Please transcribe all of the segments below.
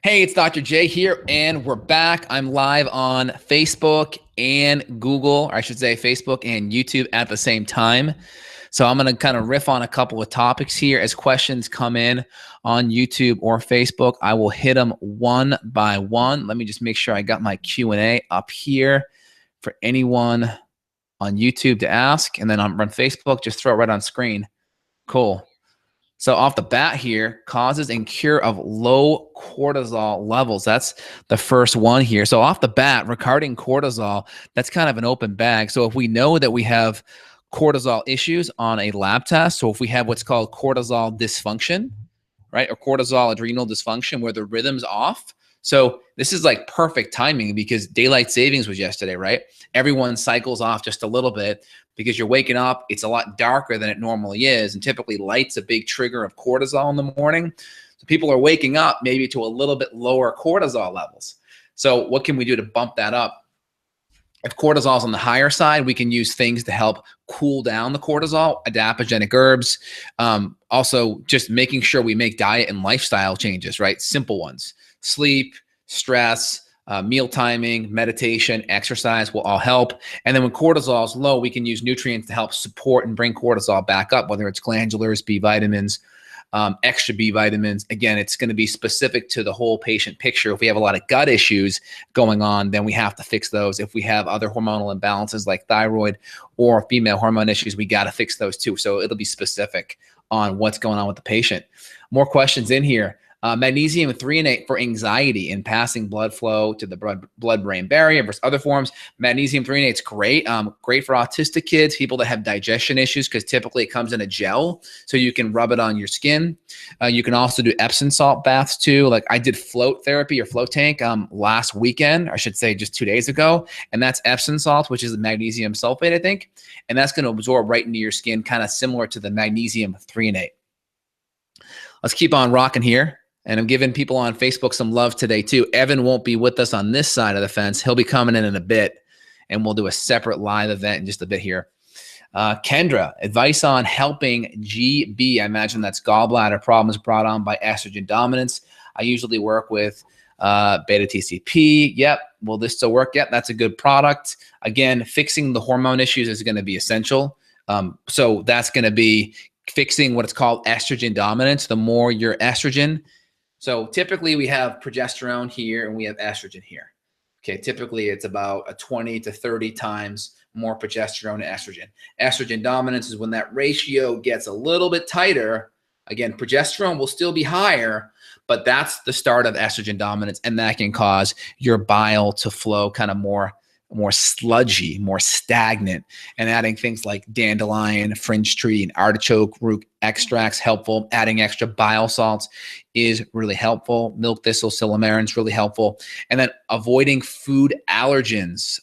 Hey, it's Dr. J here, and we're back. I'm live on Facebook and Google, or I should say Facebook and YouTube at the same time. So I'm going to kind of riff on a couple of topics here as questions come in on YouTube or Facebook. I will hit them one by one. Let me just make sure I got my Q&A up here for anyone on YouTube to ask, and then on Facebook, just throw it right on screen. Cool. So off the bat here, causes and cure of low cortisol levels. That's the first one here. So off the bat, regarding cortisol, that's kind of an open bag. So if we know that we have cortisol issues on a lab test, so if we have what's called cortisol dysfunction, right, or cortisol adrenal dysfunction where the rhythm's off. So this is like perfect timing because daylight savings was yesterday, right? Everyone cycles off just a little bit because you're waking up, it's a lot darker than it normally is. And typically light's a big trigger of cortisol in the morning. So people are waking up maybe to a little bit lower cortisol levels. So what can we do to bump that up? If cortisol is on the higher side, we can use things to help cool down the cortisol, adaptogenic herbs. Also, just making sure we make diet and lifestyle changes, right? Simple ones. Sleep, stress, meal timing, meditation, exercise will all help. And then when cortisol is low, we can use nutrients to help support and bring cortisol back up, whether it's glandulars, B vitamins, extra B vitamins. Again, it's going to be specific to the whole patient picture. If we have a lot of gut issues going on, then we have to fix those. If we have other hormonal imbalances like thyroid or female hormone issues, we got to fix those too. So it'll be specific on what's going on with the patient. More questions in here. Magnesium threonate for anxiety and passing blood flow to the blood-brain barrier versus other forms. Magnesium threonate's great. Great for autistic kids, people that have digestion issues, because typically it comes in a gel, so you can rub it on your skin. You can also do Epsom salt baths too. Like I did float therapy or float tank last weekend, or I should say just 2 days ago, and that's Epsom salt, which is magnesium sulfate, I think, and that's going to absorb right into your skin, kind of similar to the magnesium threonate. Let's keep on rocking here. And I'm giving people on Facebook some love today too. Evan won't be with us on this side of the fence. He'll be coming in a bit, and we'll do a separate live event in just a bit here. Kendra, advice on helping GB. I imagine that's gallbladder problems brought on by estrogen dominance. I usually work with beta TCP. Yep. Will this still work? Yep. That's a good product. Again, fixing the hormone issues is going to be essential. So that's going to be fixing what it's called estrogen dominance. The more your estrogen. So typically we have progesterone here and we have estrogen here. Okay, typically it's about a 20 to 30 times more progesterone to estrogen. Estrogen dominance is when that ratio gets a little bit tighter. Again, progesterone will still be higher, but that's the start of estrogen dominance, and that can cause your bile to flow kind of more sludgy, more stagnant, and adding things like dandelion, fringe tree, and artichoke root extracts helpful. Adding extra bile salts is really helpful. Milk thistle, silymarin is really helpful. And then avoiding food allergens.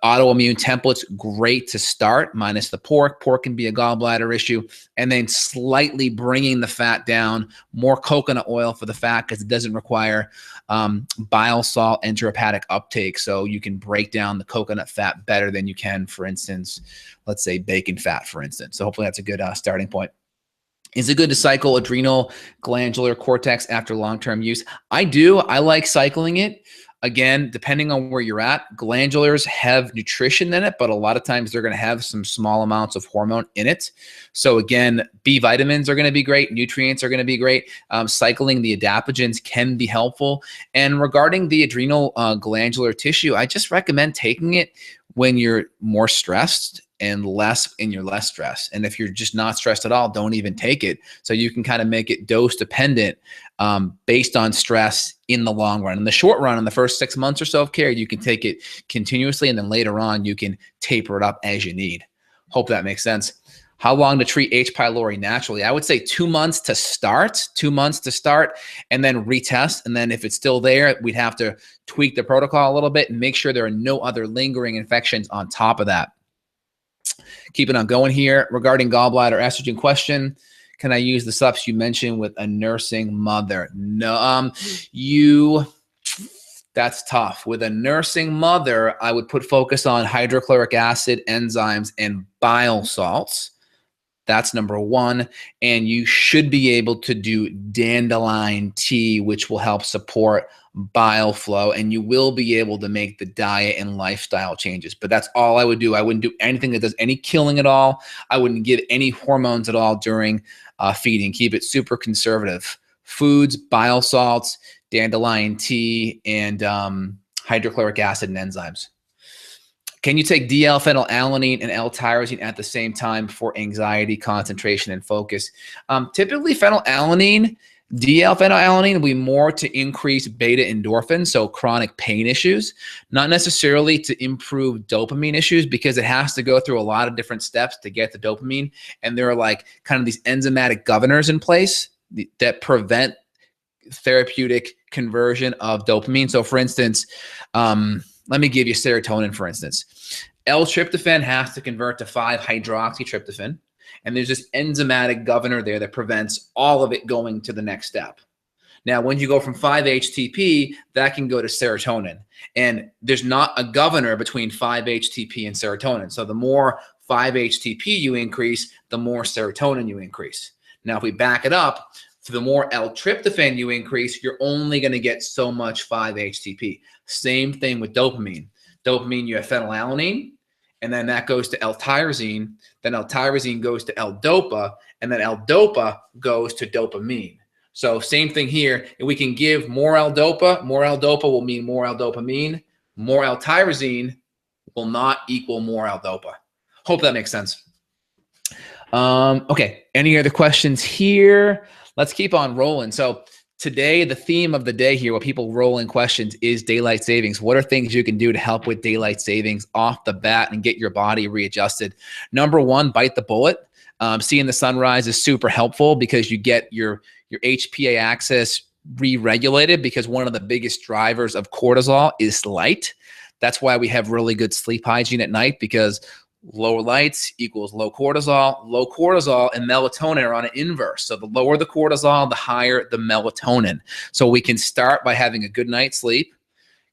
Autoimmune templates, great to start, minus the pork. Pork can be a gallbladder issue. And then slightly bringing the fat down, more coconut oil for the fat because it doesn't require bile salt enterohepatic uptake. So you can break down the coconut fat better than you can, for instance, let's say bacon fat, for instance. So hopefully that's a good starting point. Is it good to cycle adrenal glandular cortex after long-term use? I do. I like cycling it. Again, depending on where you're at, glandulars have nutrition in it, but a lot of times they're going to have some small amounts of hormone in it. So again, B vitamins are going to be great. Nutrients are going to be great. Cycling the adaptogens can be helpful. And regarding the adrenal glandular tissue, I just recommend taking it when you're more stressed and less in your less stress. And if you're just not stressed at all, don't even take it. So you can kind of make it dose dependent based on stress in the long run. In the short run, in the first 6 months or so of care, you can take it continuously, and then later on you can taper it up as you need. Hope that makes sense. How long to treat H. pylori naturally? I would say 2 months to start, and then retest. And then if it's still there, we'd have to tweak the protocol a little bit and make sure there are no other lingering infections on top of that. Keeping on going here, regarding gallbladder estrogen question, can I use the subs you mentioned with a nursing mother? No, that's tough. With a nursing mother, I would put focus on hydrochloric acid, enzymes, and bile salts. That's number one. And you should be able to do dandelion tea, which will help support bile flow, and you will be able to make the diet and lifestyle changes. But that's all I would do. I wouldn't do anything that does any killing at all. I wouldn't give any hormones at all during feeding. Keep it super conservative. Foods, bile salts, dandelion tea, and hydrochloric acid and enzymes. Can you take DL-phenylalanine and L-tyrosine at the same time for anxiety, concentration, and focus? Typically, DL-phenylalanine will be more to increase beta endorphins, so chronic pain issues, not necessarily to improve dopamine issues, because it has to go through a lot of different steps to get the dopamine. And there are like kind of these enzymatic governors in place that prevent therapeutic conversion of dopamine. So for instance, let me give you serotonin, for instance. L-tryptophan has to convert to 5-hydroxytryptophan. And there's this enzymatic governor there that prevents all of it going to the next step. Now, when you go from 5-HTP, that can go to serotonin. And there's not a governor between 5-HTP and serotonin. So the more 5-HTP you increase, the more serotonin you increase. Now, if we back it up, the more L-tryptophan you increase, you're only going to get so much 5-HTP. Same thing with dopamine. Dopamine, you have phenylalanine, and then that goes to L-tyrosine. Then L-tyrosine goes to L-dopa, and then L-dopa goes to dopamine. So same thing here. If we can give more L-dopa will mean more L-dopamine. More L-tyrosine will not equal more L-dopa. Hope that makes sense. Okay, any other questions here? Let's keep on rolling. So today, the theme of the day here, what people roll in questions, is daylight savings. What are things you can do to help with daylight savings off the bat and get your body readjusted? Number one, bite the bullet. Seeing the sunrise is super helpful because you get your HPA axis re-regulated, because one of the biggest drivers of cortisol is light. That's why we have really good sleep hygiene at night, because lower lights equals low cortisol. Low cortisol and melatonin are on an inverse. So the lower the cortisol, the higher the melatonin. So we can start by having a good night's sleep,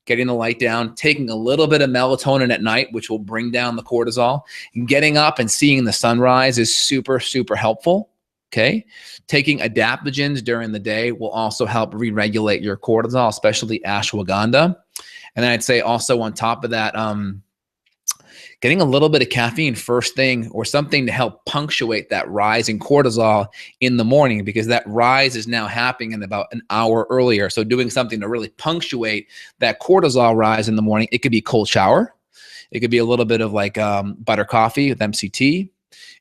getting the light down, taking a little bit of melatonin at night, which will bring down the cortisol. And getting up and seeing the sunrise is super, super helpful. Okay. Taking adaptogens during the day will also help re-regulate your cortisol, especially ashwagandha. And then I'd say also on top of that, getting a little bit of caffeine first thing, or something to help punctuate that rise in cortisol in the morning, because that rise is now happening in about an hour earlier. So doing something to really punctuate that cortisol rise in the morning. It could be cold shower. It could be a little bit of like butter coffee with MCT.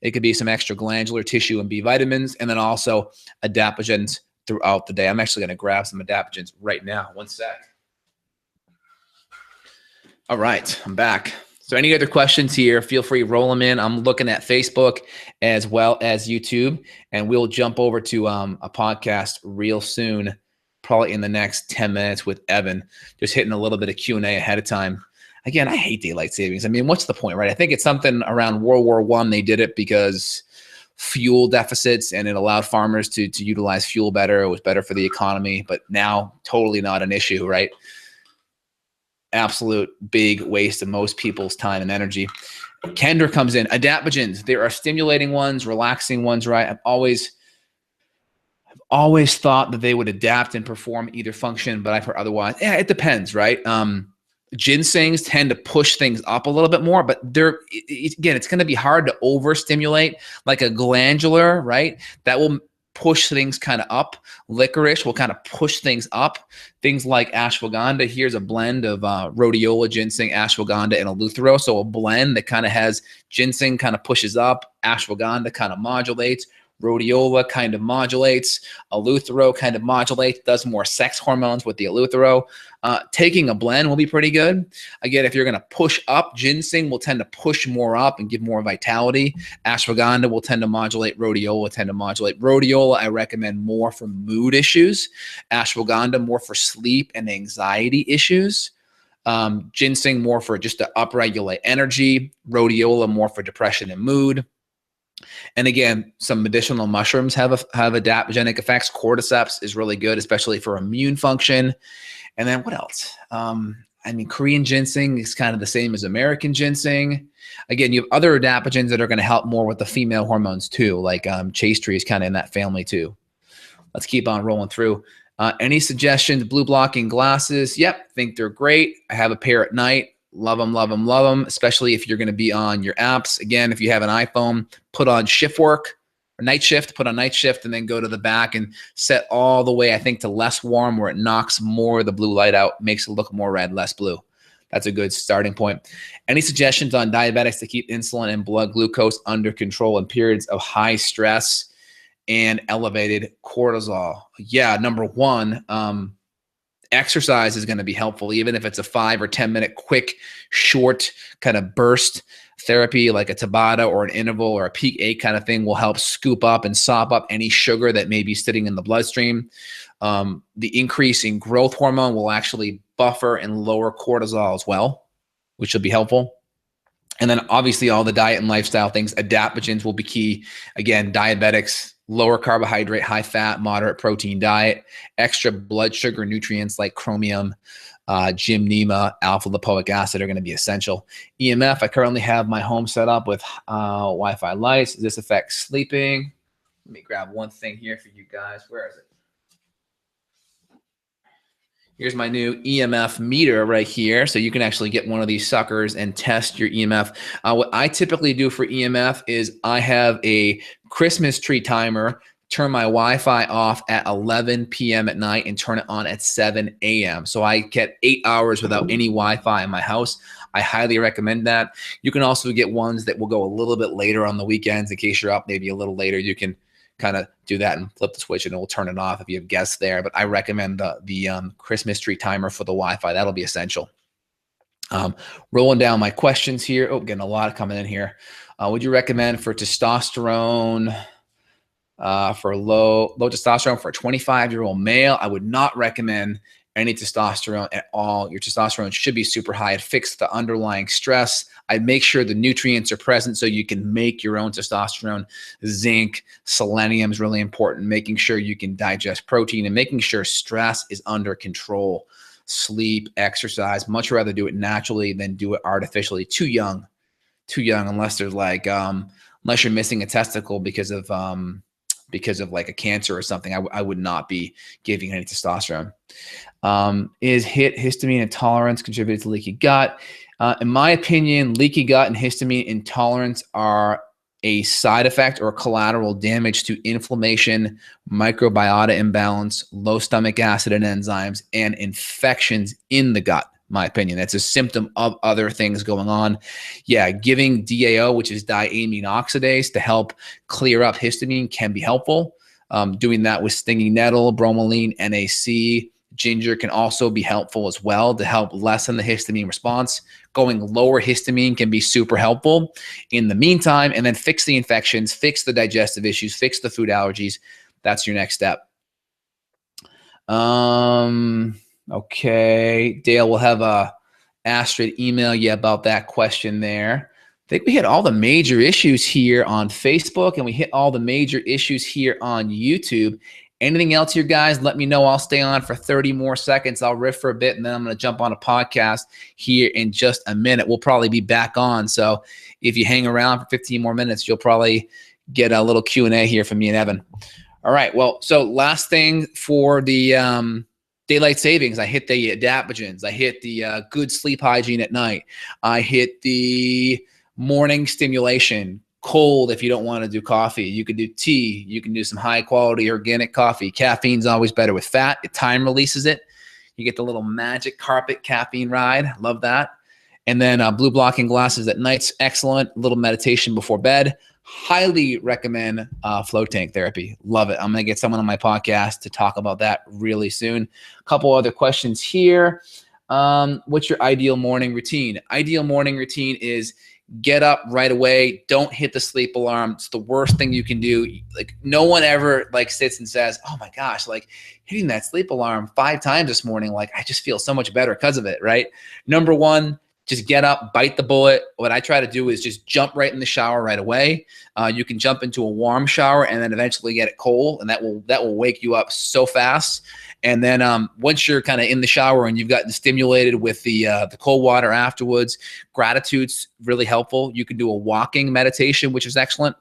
It could be some extra glandular tissue and B vitamins, and then also adaptogens throughout the day. I'm actually going to grab some adaptogens right now. One sec. All right, I'm back. So any other questions here, feel free to roll them in. I'm looking at Facebook as well as YouTube, and we'll jump over to a podcast real soon, probably in the next 10 minutes with Evan, just hitting a little bit of Q&A ahead of time. Again, I hate daylight savings. I mean, what's the point, right? I think it's something around World War I. They did it because fuel deficits, and it allowed farmers to utilize fuel better. It was better for the economy, but now totally not an issue, right? Absolute big waste of most people's time and energy. Kendra comes in. Adaptogens. There are stimulating ones, relaxing ones, right? I've always thought that they would adapt and perform either function, but I've heard otherwise. Yeah, it depends, right? Ginsengs tend to push things up a little bit more, but again, it's going to be hard to overstimulate like a glandular, right? That will push things kind of up. Licorice will kind of push things up. Things like ashwagandha. Here's a blend of rhodiola, ginseng, ashwagandha, and eleuthero. So a blend that kind of has ginseng kind of pushes up, ashwagandha kind of modulates, rhodiola kind of modulates, eleuthero kind of modulates, does more sex hormones with the eleuthero. Taking a blend will be pretty good. Again, if you're going to push up, ginseng will tend to push more up and give more vitality. Ashwagandha will tend to modulate, rhodiola I recommend more for mood issues. Ashwagandha more for sleep and anxiety issues. Ginseng more for just to upregulate energy. Rhodiola more for depression and mood. And again, some medicinal mushrooms have adaptogenic effects. Cordyceps is really good, especially for immune function. And then what else? I mean, Korean ginseng is kind of the same as American ginseng. Again, you have other adaptogens that are going to help more with the female hormones too, like chaste tree is kind of in that family too. Let's keep on rolling through. Any suggestions? Blue blocking glasses? Yep, think they're great. I have a pair at night. Love them, love them, love them, especially if you're going to be on your apps. Again, if you have an iPhone, put on shift work or night shift, put on night shift, and then go to the back and set all the way, I think, to less warm where it knocks more of the blue light out, makes it look more red, less blue. That's a good starting point. Any suggestions on diabetics to keep insulin and blood glucose under control in periods of high stress and elevated cortisol? Yeah, number one, exercise is going to be helpful, even if it's a 5 or 10 minute quick, short kind of burst therapy, like a Tabata or an interval or a peak 8 kind of thing will help scoop up and sop up any sugar that may be sitting in the bloodstream. The increase in growth hormone will actually buffer and lower cortisol as well, which will be helpful. And then obviously all the diet and lifestyle things, adaptogens will be key. Again, diabetics, lower carbohydrate, high fat, moderate protein diet, extra blood sugar nutrients like chromium, gymnema, alpha lipoic acid are going to be essential. EMF, I currently have my home set up with Wi-Fi lights. Does this affect sleeping? Let me grab one thing here for you guys. Where is it? Here's my new EMF meter right here. So you can actually get one of these suckers and test your EMF. What I typically do for EMF is I have a Christmas tree timer, turn my Wi-Fi off at 11 p.m. at night and turn it on at 7 a.m. So I get 8 hours without any Wi-Fi in my house. I highly recommend that. You can also get ones that will go a little bit later on the weekends in case you're up maybe a little later. You can kind of do that and flip the switch and it will turn it off if you have guests there. But I recommend the Christmas tree timer for the Wi-Fi. That'll be essential. Rolling down my questions here. Oh, getting a lot coming in here. Would you recommend for testosterone, for low testosterone for a 25-year-old male? I would not recommend any testosterone at all. Your testosterone should be super high. It fixes the underlying stress. I'd make sure the nutrients are present so you can make your own testosterone. Zinc, selenium is really important. Making sure you can digest protein and making sure stress is under control. Sleep, exercise, much rather do it naturally than do it artificially. Too young unless there's like, unless you're missing a testicle because of like a cancer or something. I would not be giving any testosterone. Is histamine intolerance contributed to leaky gut? In my opinion, leaky gut and histamine intolerance are a side effect or collateral damage to inflammation, microbiota imbalance, low stomach acid and enzymes, and infections in the gut. My opinion, that's a symptom of other things going on. Yeah, giving DAO, which is diamine oxidase, to help clear up histamine can be helpful. Doing that with stinging nettle, bromelain, NAC, ginger can also be helpful as well to help lessen the histamine response. Going lower histamine can be super helpful in the meantime, and then fix the infections, fix the digestive issues, fix the food allergies. That's your next step. Okay, Dale will have Astrid email you about that question there. I think we hit all the major issues here on Facebook, and we hit all the major issues here on YouTube. Anything else here, guys? Let me know. I'll stay on for 30 more seconds. I'll riff for a bit, and then I'm going to jump on a podcast here in just a minute. We'll probably be back on. So if you hang around for 15 more minutes, you'll probably get a little Q&A here from me and Evan. All right. Well, so last thing for the daylight savings, I hit the adaptogens. I hit the good sleep hygiene at night. I hit the morning stimulation. Cold if you don't want to do coffee. You can do tea. You can do some high quality organic coffee. Caffeine's always better with fat. It time releases it. You get the little magic carpet caffeine ride. Love that. And then blue blocking glasses at night's excellent. A little meditation before bed. Highly recommend flow tank therapy. Love it. I'm going to get someone on my podcast to talk about that really soon. A couple other questions here. What's your ideal morning routine? Ideal morning routine is get up right away. Don't hit the sleep alarm. It's the worst thing you can do. Like no one ever like sits and says, oh my gosh, like hitting that sleep alarm 5 times this morning. Like I just feel so much better because of it. Right. Number one, just get up, bite the bullet. What I try to do is just jump right in the shower right away. You can jump into a warm shower and then eventually get it cold, and that will wake you up so fast. And then once you're kind of in the shower and you've gotten stimulated with the cold water afterwards, gratitude's really helpful. You can do a walking meditation, which is excellent.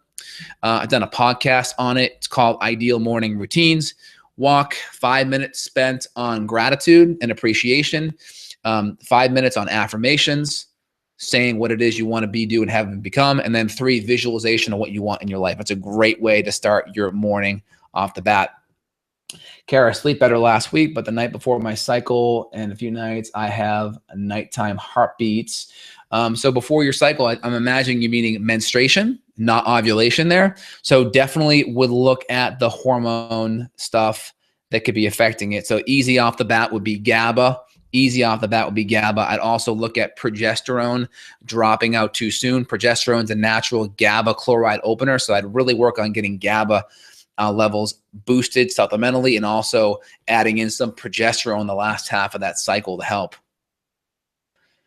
I've done a podcast on it. It's called Ideal Morning Routines. Walk, 5 minutes spent on gratitude and appreciation, 5 minutes on affirmations, saying what it is you want to be, do, and have become, and then 3, visualization of what you want in your life. It's a great way to start your morning off the bat. Kara, I sleep better last week, but the night before my cycle and a few nights, I have nighttime heartbeats. So before your cycle, I'm imagining you meaning menstruation, not ovulation there. So definitely would look at the hormone stuff that could be affecting it. So easy off the bat would be GABA. I'd also look at progesterone dropping out too soon. Progesterone's a natural GABA chloride opener. So I'd really work on getting GABA levels boosted supplementally, and also adding in some progesterone the last half of that cycle to help.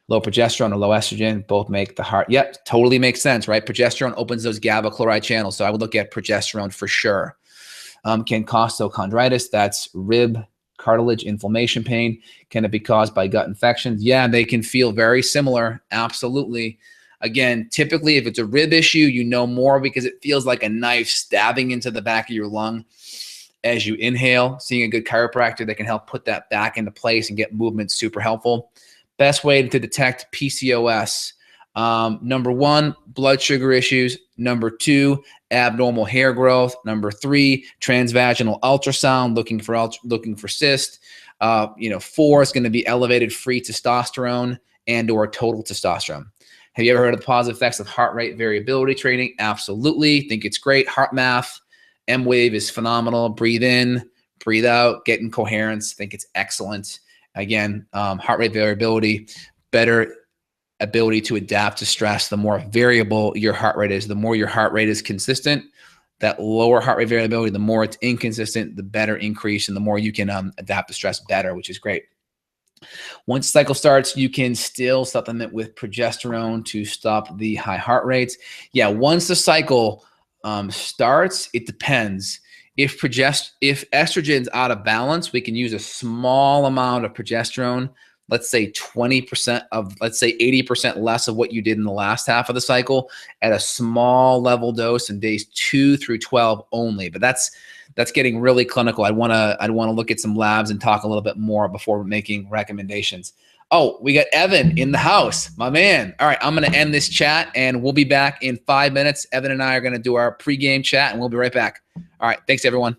Low progesterone or low estrogen both make the heart. Yep, totally makes sense, right? Progesterone opens those GABA chloride channels. So I would look at progesterone for sure. Can costochondritis, that's rib cartilage inflammation pain. Can it be caused by gut infections? Yeah, they can feel very similar. Absolutely. Again, typically if it's a rib issue, you know more because it feels like a knife stabbing into the back of your lung as you inhale. Seeing a good chiropractor that can help put that back into place and get movement, super helpful. Best way to detect PCOS. Number 1, blood sugar issues. Number 2, abnormal hair growth. Number 3, transvaginal ultrasound, looking for cyst. 4 is going to be elevated free testosterone and or total testosterone. Have you ever heard of the positive effects of heart rate variability training? Absolutely. Think it's great. Heart math, M-Wave is phenomenal. Breathe in, breathe out, get in coherence. Think it's excellent. Again, heart rate variability, better ability to adapt to stress. The more variable your heart rate is, the more your heart rate is consistent. That lower heart rate variability, the more it's inconsistent, the better increase, and the more you can adapt to stress better, which is great. Once the cycle starts, you can still supplement with progesterone to stop the high heart rates. Yeah, once the cycle starts, it depends. If estrogen's out of balance, we can use a small amount of progesterone, let's say 20% of, let's say 80% less of what you did in the last half of the cycle at a small level dose in days 2 through 12 only. But that's getting really clinical. I'd want to look at some labs and talk a little bit more before making recommendations. Oh, we got Evan in the house, my man. All right, I'm going to end this chat and we'll be back in 5 minutes. Evan and I are going to do our pregame chat and we'll be right back. All right, thanks everyone.